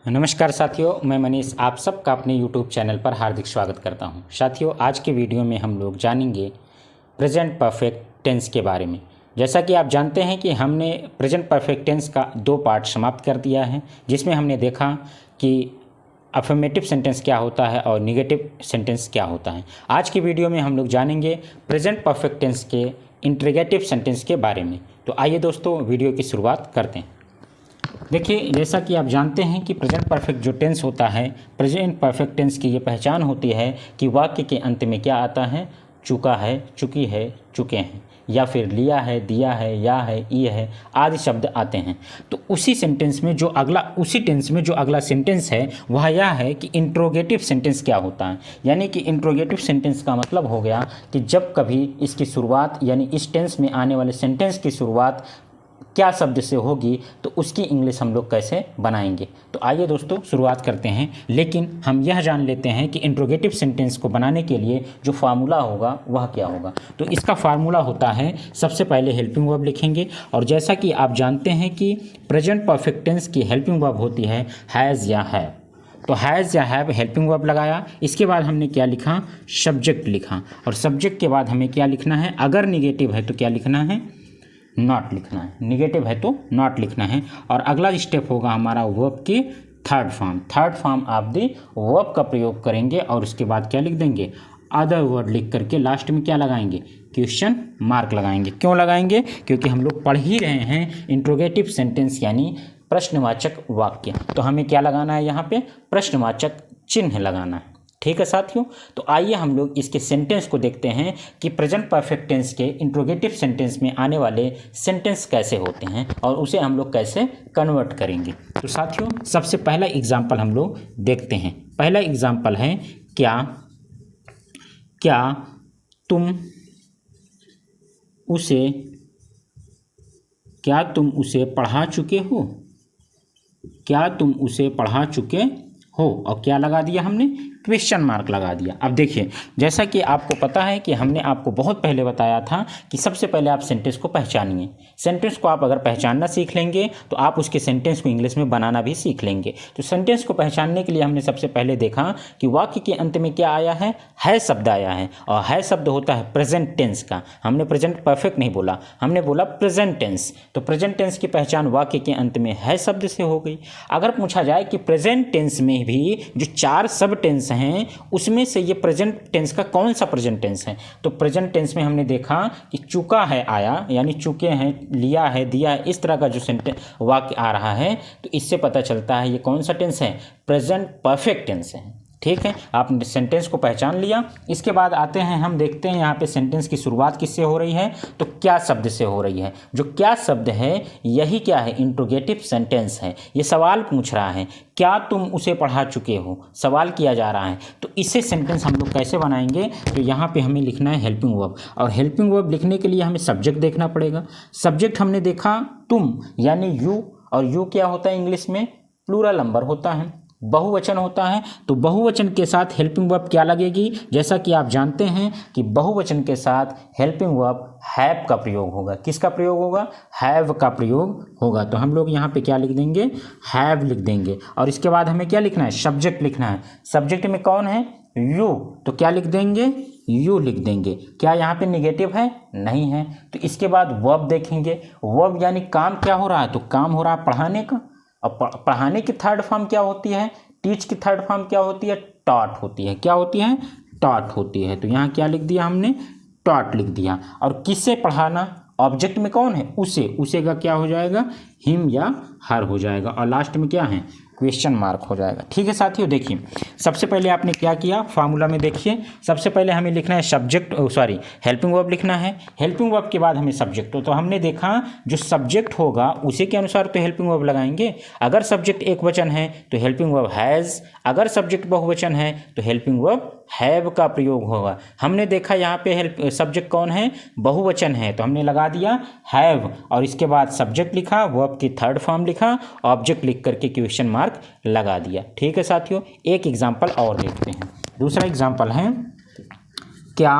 नमस्कार साथियों, मैं मनीष आप सबका अपने YouTube चैनल पर हार्दिक स्वागत करता हूं। साथियों, आज के वीडियो में हम लोग जानेंगे प्रेजेंट परफेक्ट टेंस के बारे में। जैसा कि आप जानते हैं कि हमने प्रेजेंट परफेक्ट टेंस का 2 पार्ट समाप्त कर दिया है, जिसमें हमने देखा कि अफर्मेटिव सेंटेंस क्या होता है और निगेटिव सेंटेंस क्या होता है। आज की वीडियो में हम लोग जानेंगे प्रेजेंट परफेक्ट टेंस के इंट्रोगेटिव सेंटेंस के बारे में। तो आइए दोस्तों, वीडियो की शुरुआत करते हैं। देखिए, जैसा कि आप जानते हैं कि प्रेजेंट परफेक्ट जो टेंस होता है, प्रेजेंट परफेक्ट टेंस की ये पहचान होती है कि वाक्य के अंत में क्या आता है, चुका है, चुकी है, चुके हैं, या फिर लिया है, दिया है, या है, ये है आदि शब्द आते हैं। तो उसी टेंस में जो अगला सेंटेंस है वह यह है कि इंट्रोगेटिव सेंटेंस क्या होता है। यानी कि इंट्रोगेटिव सेंटेंस का मतलब हो गया कि जब कभी इसकी शुरुआत यानी इस टेंस में आने वाले सेंटेंस की शुरुआत क्या शब्द से होगी तो उसकी इंग्लिश हम लोग कैसे बनाएंगे। तो आइए दोस्तों शुरुआत करते हैं, लेकिन हम यह जान लेते हैं कि इंट्रोगेटिव सेंटेंस को बनाने के लिए जो फार्मूला होगा वह क्या होगा। तो इसका फार्मूला होता है, सबसे पहले हेल्पिंग वर्ब लिखेंगे, और जैसा कि आप जानते हैं कि प्रेजेंट परफेक्ट टेंस की हेल्पिंग वर्ब होती है हैज़ या हैव। तो हैज़ या हैव हेल्पिंग वर्ब लगाया, इसके बाद हमने क्या लिखा, सब्जेक्ट लिखा, और सब्जेक्ट के बाद हमें क्या लिखना है, अगर निगेटिव है तो क्या लिखना है, नॉट लिखना है, निगेटिव है तो नॉट लिखना है। और अगला स्टेप होगा हमारा वर्ब की थर्ड फॉर्म आप दी वर्ब का प्रयोग करेंगे, और उसके बाद क्या लिख देंगे, अदर वर्ड लिख करके लास्ट में क्या लगाएंगे, क्वेश्चन मार्क लगाएंगे। क्यों लगाएंगे, क्योंकि हम लोग पढ़ ही रहे हैं इंट्रोगेटिव सेंटेंस यानी प्रश्नवाचक वाक्य। तो हमें क्या लगाना है, यहाँ पे प्रश्नवाचक चिन्ह लगाना है। ठीक है साथियों, तो आइए हम लोग इसके सेंटेंस को देखते हैं कि प्रेजेंट परफेक्ट टेंस के इंट्रोगेटिव सेंटेंस में आने वाले सेंटेंस कैसे होते हैं और उसे हम लोग कैसे कन्वर्ट करेंगे। तो साथियों, सबसे पहला एग्जाम्पल हम लोग देखते हैं। पहला एग्जाम्पल है, क्या तुम उसे पढ़ा चुके हो, क्या तुम उसे पढ़ा चुके हो, और क्या लगा दिया हमने, क्वेश्चन मार्क लगा दिया। अब देखिए, जैसा कि आपको पता है कि हमने आपको बहुत पहले बताया था कि सबसे पहले आप सेंटेंस को पहचानिए। सेंटेंस को आप अगर पहचानना सीख लेंगे तो आप उसके सेंटेंस को इंग्लिश में बनाना भी सीख लेंगे। तो सेंटेंस को पहचानने के लिए हमने सबसे पहले देखा कि वाक्य के अंत में क्या आया है शब्द आया है, और है शब्द होता है प्रेजेंट टेंस का। हमने प्रेजेंट परफेक्ट नहीं बोला, हमने बोला प्रेजेंट टेंस। तो प्रेजेंट टेंस की पहचान वाक्य के अंत में है शब्द से हो गई। अगर पूछा जाए कि प्रेजेंट टेंस में भी जो 4 सब टेंस हैं उसमें से ये प्रेजेंट टेंस का कौन सा प्रेजेंट टेंस है, तो प्रेजेंट टेंस में हमने देखा कि चुका है आया, यानी चुके हैं, लिया है, दिया है, इस तरह का जो सेंटेंस वाक्य आ रहा है तो इससे पता चलता है ये कौन सा टेंस है, प्रेजेंट परफेक्ट टेंस है। ठीक है, आपने सेंटेंस को पहचान लिया। इसके बाद आते हैं, हम देखते हैं यहाँ पे सेंटेंस की शुरुआत किससे हो रही है, तो क्या शब्द से हो रही है। जो क्या शब्द है यही क्या है, इंट्रोगेटिव सेंटेंस है। ये सवाल पूछ रहा है, क्या तुम उसे पढ़ा चुके हो, सवाल किया जा रहा है। तो इससे सेंटेंस हम लोग कैसे बनाएंगे, तो यहाँ पे हमें लिखना है हेल्पिंग वर्ब, और हेल्पिंग वर्ब लिखने के लिए हमें सब्जेक्ट देखना पड़ेगा। सब्जेक्ट हमने देखा तुम यानी यू, और यू क्या होता है इंग्लिश में, प्लूरल नंबर होता है, बहुवचन होता है। तो बहुवचन के साथ हेल्पिंग वर्ब क्या लगेगी, जैसा कि आप जानते हैं कि बहुवचन के साथ हेल्पिंग वर्ब हैव का प्रयोग होगा। किसका प्रयोग होगा, हैव का प्रयोग होगा। तो हम लोग यहाँ पे क्या लिख देंगे, हैव लिख देंगे, और इसके बाद हमें क्या लिखना है, सब्जेक्ट लिखना है। सब्जेक्ट में कौन है, यू, तो क्या लिख देंगे, यू लिख देंगे। क्या यहाँ पे निगेटिव है, नहीं है। तो इसके बाद वर्ब देखेंगे, वर्ब यानी काम क्या हो रहा है, तो काम हो रहा है पढ़ाने का। अब पढ़ाने की थर्ड फॉर्म क्या होती है, टीच की थर्ड फॉर्म क्या होती है, टॉट होती है। क्या होती है, टॉट होती है। तो यहाँ क्या लिख दिया हमने, टॉट लिख दिया। और किससे पढ़ाना, ऑब्जेक्ट में कौन है, उसे का क्या हो जाएगा, हिम या हर हो जाएगा, और लास्ट में क्या है, क्वेश्चन मार्क हो जाएगा। ठीक है साथियों, देखिए सबसे पहले आपने क्या किया, फार्मूला में देखिए, सबसे पहले हमें लिखना है हेल्पिंग वर्ब लिखना है। हेल्पिंग वर्ब के बाद हमें सब्जेक्ट, तो हमने देखा जो सब्जेक्ट होगा उसी के अनुसार तो हेल्पिंग वर्ब लगाएंगे। अगर सब्जेक्ट एक वचन है तो हेल्पिंग वर्ब हैज़, अगर सब्जेक्ट बहुवचन है तो हेल्पिंग वर्ब हैव का प्रयोग होगा। हमने देखा यहाँ पे सब्जेक्ट कौन है, बहुवचन है, तो हमने लगा दिया हैव, और इसके बाद सब्जेक्ट लिखा, वर्ब की थर्ड फॉर्म लिखा, ऑब्जेक्ट लिख करके क्वेश्चन मार्क लगा दिया। ठीक है साथियों, एक एग्जांपल और देखते हैं। दूसरा एग्जांपल है, क्या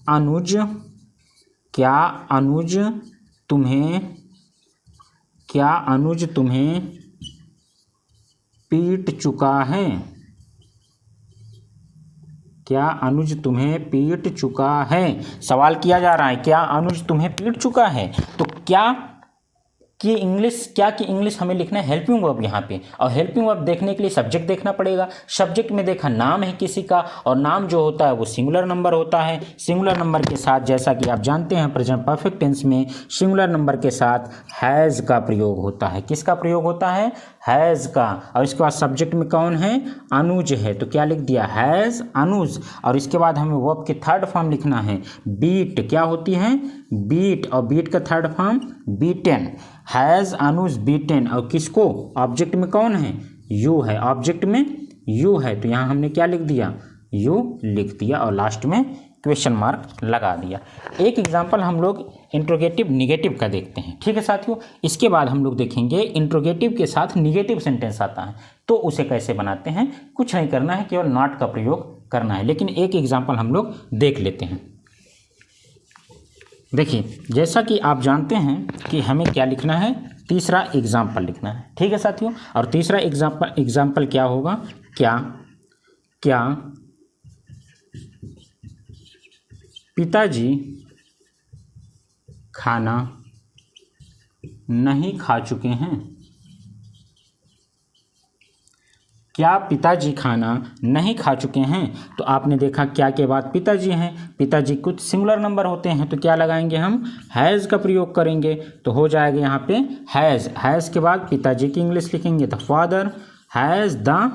अनुज तुम्हें पीट चुका है? क्या अनुज तुम्हें पीट चुका है? सवाल किया जा रहा है, क्या अनुज तुम्हें पीट चुका है? तो क्या कि इंग्लिश हमें लिखना है हेल्पिंग वर्ब यहाँ पे, और हेल्पिंग वर्ब देखने के लिए सब्जेक्ट देखना पड़ेगा। सब्जेक्ट में देखा नाम है किसी का, और नाम जो होता है वो सिंगुलर नंबर होता है। सिंगुलर नंबर के साथ, जैसा कि आप जानते हैं, प्रेजेंट परफेक्ट टेंस में सिंगुलर नंबर के साथ हैज़ का प्रयोग होता है। किसका प्रयोग होता है? हैज़ का। और इसके बाद सब्जेक्ट में कौन है? अनुज है, तो क्या लिख दिया? हैज़ अनुज। और इसके बाद हमें वर्ब की थर्ड फॉर्म लिखना है, बीट। क्या होती है? बीट। और बीट का third form beaten. Has Anuj beaten. और किसको? ऑब्जेक्ट में कौन है? यू है। ऑब्जेक्ट में यू है, तो यहाँ हमने क्या लिख दिया? यू लिख दिया, और लास्ट में क्वेश्चन मार्क लगा दिया। एक एग्जाम्पल हम लोग इंट्रोगेटिव निगेटिव का देखते हैं, ठीक है साथियों। इसके बाद हम लोग देखेंगे इंट्रोगेटिव के साथ निगेटिव सेंटेंस आता है, तो उसे कैसे बनाते हैं। कुछ नहीं करना है, केवल नॉट का प्रयोग करना है। लेकिन एक एग्जाम्पल हम लोग देख लेते हैं। देखिए, जैसा कि आप जानते हैं कि हमें क्या लिखना है? तीसरा एग्जाम्पल लिखना है, ठीक है साथियों। और तीसरा एग्जाम्पल क्या होगा? क्या पिताजी खाना नहीं खा चुके हैं? क्या पिताजी खाना नहीं खा चुके हैं? तो आपने देखा क्या के बाद पिताजी हैं, पिताजी कुछ सिंगुलर नंबर होते हैं, तो क्या लगाएंगे हम? हैज़ का प्रयोग करेंगे, तो हो जाएगा यहाँ पे हैज़। हैज़ के बाद पिताजी की इंग्लिश लिखेंगे the father, has the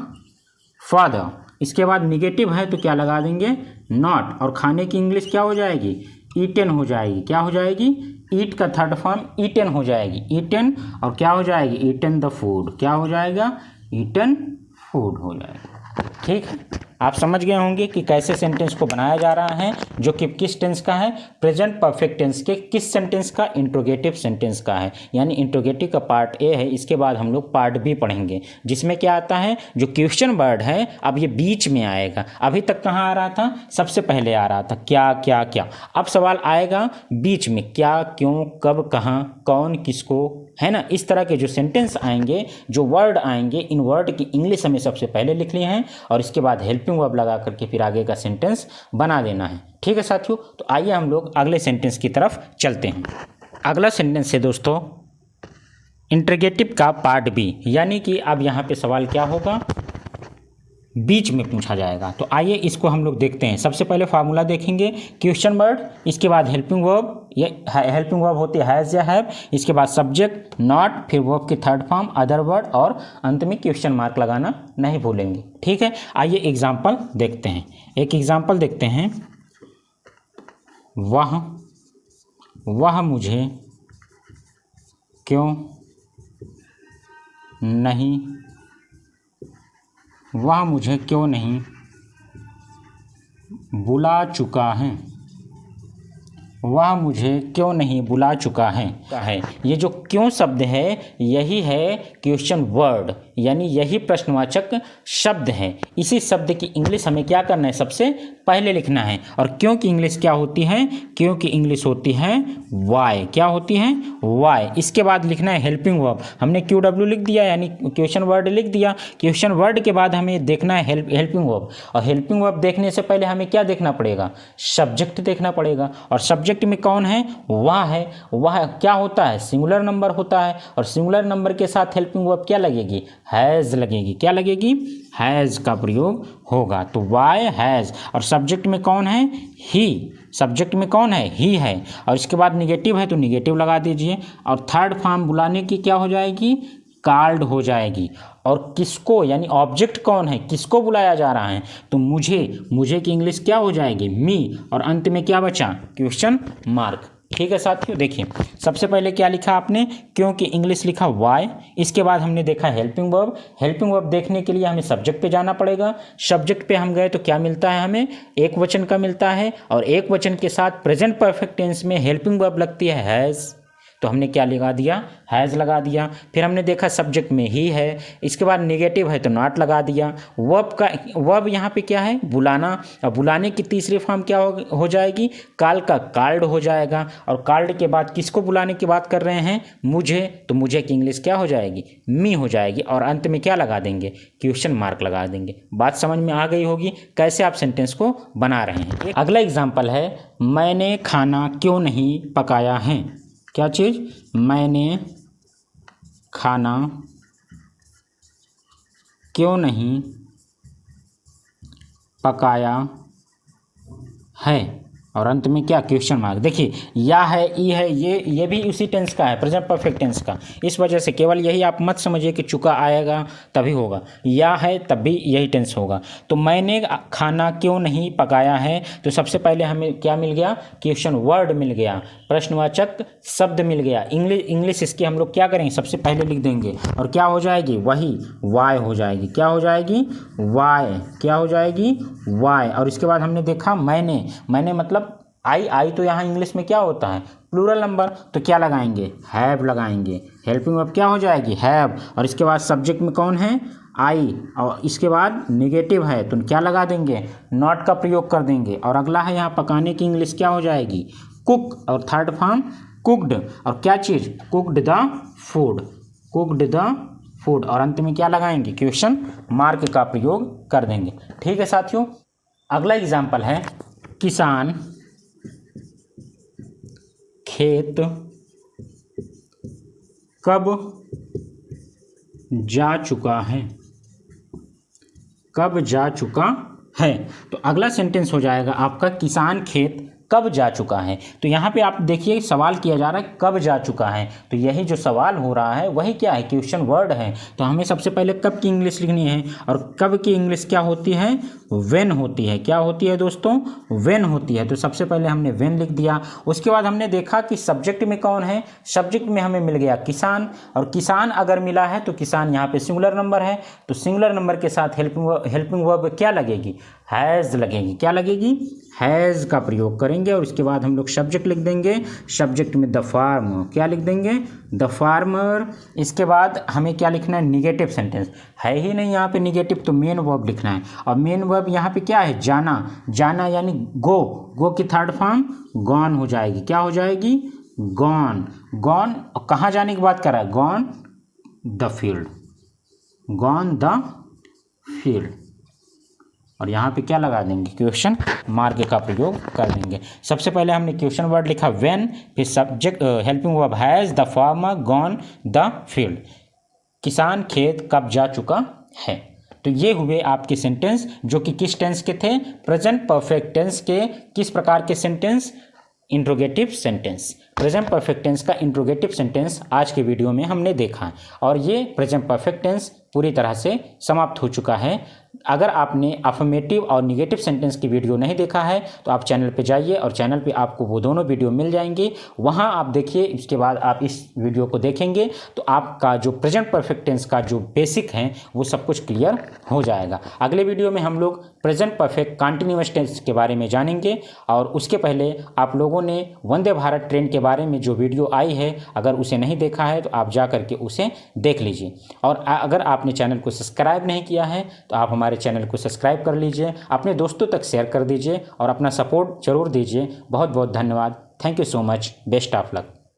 father. इसके बाद निगेटिव है तो क्या लगा देंगे? नॉट। और खाने की इंग्लिश क्या हो जाएगी? ईटन हो जाएगी। क्या हो जाएगी? ईट का थर्ड फॉर्म ईटन हो जाएगी, ईटन। और क्या हो जाएगी? Eaten the food. क्या हो जाएगा? ईटन फूड हो जाएगा। ठीक है, आप समझ गए होंगे कि कैसे सेंटेंस को बनाया जा रहा है, जो कि किस टेंस का है? प्रेजेंट परफेक्ट टेंस के किस सेंटेंस का? इंट्रोगेटिव सेंटेंस का है। यानी इंट्रोगेटिव का पार्ट ए है, इसके बाद हम लोग पार्ट बी पढ़ेंगे, जिसमें क्या आता है? जो क्वेश्चन वर्ड है, अब ये बीच में आएगा। अभी तक कहाँ आ रहा था? सबसे पहले आ रहा था क्या क्या क्या। अब सवाल आएगा बीच में, क्या, क्यों, कब, कहाँ, कौन, किसको, है ना। इस तरह के जो सेंटेंस आएंगे, जो वर्ड आएंगे, इन वर्ड की इंग्लिश हमें सबसे पहले लिखनी है, और इसके बाद हेल्पिंग वर्ब लगा करके फिर आगे का सेंटेंस बना देना है। ठीक है साथियों, तो आइए हम लोग अगले सेंटेंस की तरफ चलते हैं। अगला सेंटेंस है दोस्तों इंट्रोगेटिव का पार्ट बी, यानी कि अब यहाँ पे सवाल क्या होगा? बीच में पूछा जाएगा। तो आइए इसको हम लोग देखते हैं। सबसे पहले फार्मूला देखेंगे, क्वेश्चन वर्ड, इसके बाद हेल्पिंग वर्ब, ये हेल्पिंग वर्ब होती है हैज़ या हैव, इसके बाद सब्जेक्ट नॉट, फिर वर्ब की थर्ड फॉर्म अदर वर्ड, और अंत में क्वेश्चन मार्क लगाना नहीं भूलेंगे। ठीक है, आइए एग्जाम्पल देखते हैं। एक एग्जाम्पल देखते हैं, वह मुझे क्यों नहीं, वह मुझे क्यों नहीं बुला चुका है? वह मुझे क्यों नहीं बुला चुका है। ये जो क्यों शब्द है, यही है क्वेश्चन वर्ड, यानी यही प्रश्नवाचक शब्द है। इसी शब्द की इंग्लिश हमें क्या करना है? सबसे पहले लिखना है। और क्यों की इंग्लिश क्या होती है? क्यों की इंग्लिश होती है वाई। क्या होती है? वाई। इसके बाद लिखना है हेल्पिंग वर्ब। हमने क्यू डब्ल्यू लिख दिया, यानी क्वेश्चन वर्ड लिख दिया। क्वेश्चन वर्ड के बाद हमें देखना है हेल्पिंग वर्ब, और हेल्पिंग वर्ब देखने से पहले हमें क्या देखना पड़ेगा? सब्जेक्ट देखना पड़ेगा। और सब्जेक्ट में कौन है? वह है। वह क्या होता है? सिंगुलर नंबर होता है, और सिंगुलर नंबर के साथ हेल्पिंग वर्ब क्या लगेगी? हैज़ लगेगी। क्या लगेगी? हैज़ का प्रयोग होगा। तो वाई हैज़। और सब्जेक्ट में कौन है? ही। सब्जेक्ट में कौन है? ही है। और इसके बाद निगेटिव है तो निगेटिव लगा दीजिए। और थर्ड फॉर्म बुलाने की क्या हो जाएगी? कॉल्ड हो जाएगी। और किसको, यानी ऑब्जेक्ट कौन है? किसको बुलाया जा रहा है? तो मुझे की इंग्लिश क्या हो जाएगी? मी। और अंत में क्या बचा? Question mark. ठीक है साथियों, देखिए सबसे पहले क्या लिखा आपने? क्योंकि इंग्लिश लिखा वाई। इसके बाद हमने देखा हेल्पिंग वर्ब। हेल्पिंग वर्ब देखने के लिए हमें सब्जेक्ट पे जाना पड़ेगा। सब्जेक्ट पे हम गए तो क्या मिलता है हमें? एक वचन का मिलता है, और एक वचन के साथ प्रेजेंट परफेक्ट टेंस में हेल्पिंग वर्ब लगती है हैज़। तो हमने क्या लगा दिया, हैज़ लगा दिया। फिर हमने देखा सब्जेक्ट में ही है, इसके बाद नेगेटिव है तो नॉट लगा दिया। वर्ब यहाँ पे क्या है, बुलाना, और बुलाने की तीसरी फॉर्म क्या हो जाएगी, काल का काल्ड हो जाएगा। और काल्ड के बाद किसको बुलाने की बात कर रहे हैं, मुझे, तो मुझे की इंग्लिश क्या हो जाएगी, मी हो जाएगी। और अंत में क्या लगा देंगे, क्वेश्चन मार्क लगा देंगे। बात समझ में आ गई होगी कैसे आप सेंटेंस को बना रहे हैं। अगला एग्जाम्पल है, मैंने खाना क्यों नहीं पकाया है। क्या चीज़, मैंने खाना क्यों नहीं पकाया है, और अंत में क्या, क्वेश्चन मार्क। देखिए या है, ई है, ये भी उसी टेंस का है, प्रेजेंट परफेक्ट टेंस का। इस वजह से केवल यही आप मत समझिए कि चुका आएगा तभी होगा, या है तब भी यही टेंस होगा। तो मैंने खाना क्यों नहीं पकाया है, तो सबसे पहले हमें क्या मिल गया, क्वेश्चन वर्ड मिल गया, प्रश्नवाचक शब्द मिल गया। इंग्लिश इसकी हम लोग क्या करेंगे, सबसे पहले लिख देंगे, और क्या हो जाएगी, वही वाई हो जाएगी। क्या हो जाएगी, वाई, क्या हो जाएगी, वाई। और इसके बाद हमने देखा मैंने मतलब आई तो यहाँ इंग्लिश में क्या होता है, प्लूरल नंबर, तो क्या लगाएंगे, हैव लगाएंगे। हेल्पिंग वर्ब क्या हो जाएगी, हैव। और इसके बाद सब्जेक्ट में कौन है, आई, और इसके बाद नेगेटिव है तो क्या लगा देंगे, नॉट का प्रयोग कर देंगे। और अगला है यहाँ पकाने की इंग्लिश क्या हो जाएगी, कुक, और थर्ड फॉर्म कुक्ड, और क्या चीज़, cooked the food, cooked the food. और अंत में क्या लगाएंगे, क्वेश्चन मार्क का प्रयोग कर देंगे। ठीक है साथियों, अगला एग्जाम्पल है, किसान खेत कब जा चुका है, कब जा चुका है। तो अगला सेंटेंस हो जाएगा आपका, किसान खेत कब जा चुका है। तो यहाँ पे आप देखिए सवाल किया जा रहा है कब जा चुका है, तो यही जो सवाल हो रहा है वही क्या है, क्वेश्चन वर्ड है। तो हमें सबसे पहले कब की इंग्लिश लिखनी है, और कब की इंग्लिश क्या होती है, व्हेन होती है। क्या होती है दोस्तों, व्हेन होती है। तो सबसे पहले हमने व्हेन लिख दिया। उसके बाद हमने देखा कि सब्जेक्ट में कौन है, सब्जेक्ट में हमें मिल गया किसान, और किसान अगर मिला है तो किसान यहाँ पे सिंगुलर नंबर है, तो सिंगुलर नंबर के साथ हेल्पिंग वर्ब क्या लगेगी, हैज़ लगेगी। क्या लगेगी, हैज़ का प्रयोग करेंगे। और इसके बाद हम लोग सब्जेक्ट लिख देंगे, सब्जेक्ट में द फार्मर, क्या लिख देंगे, द फार्मर। इसके बाद हमें क्या लिखना है, निगेटिव सेंटेंस है ही नहीं यहाँ पे निगेटिव, तो मेन वर्ब लिखना है। और मेन वर्ब यहाँ पे क्या है, जाना, जाना यानी गो की थर्ड फॉर्म गॉन हो जाएगी। क्या हो जाएगी, गॉन, गॉन। कहाँ जाने की बात कर रहा है, gone the field, gone the field. और यहाँ पे क्या लगा देंगे, क्वेश्चन मार्क का प्रयोग कर देंगे। सबसे पहले हमने क्वेश्चन वर्ड लिखा व्हेन, फिर subject helping verb has, the farmer gone the field, किसान खेत कब जा चुका है। तो ये हुए आपके सेंटेंस जो कि किस टेंस के थे, प्रेजेंट परफेक्ट टेंस के। किस प्रकार के sentence, interrogative sentence. Present perfect tense का इंट्रोगेटिव सेंटेंस आज के वीडियो में हमने देखा, और ये प्रेजेंट परफेक्ट टेंस पूरी तरह से समाप्त हो चुका है। अगर आपने अफर्मेटिव और निगेटिव सेंटेंस की वीडियो नहीं देखा है तो आप चैनल पे जाइए, और चैनल पे आपको वो दोनों वीडियो मिल जाएंगे, वहाँ आप देखिए। इसके बाद आप इस वीडियो को देखेंगे तो आपका जो प्रेजेंट परफेक्ट टेंस का जो बेसिक है वो सब कुछ क्लियर हो जाएगा। अगले वीडियो में हम लोग प्रेजेंट परफेक्ट कंटिन्यूअस टेंस के बारे में जानेंगे, और उसके पहले आप लोगों ने वंदे भारत ट्रेन के बारे में जो वीडियो आई है, अगर उसे नहीं देखा है तो आप जा करके उसे देख लीजिए। और अगर आपने चैनल को सब्सक्राइब नहीं किया है तो आप हमारे चैनल को सब्सक्राइब कर लीजिए, अपने दोस्तों तक शेयर कर दीजिए, और अपना सपोर्ट जरूर दीजिए। बहुत बहुत धन्यवाद। Thank you so much. Best of luck.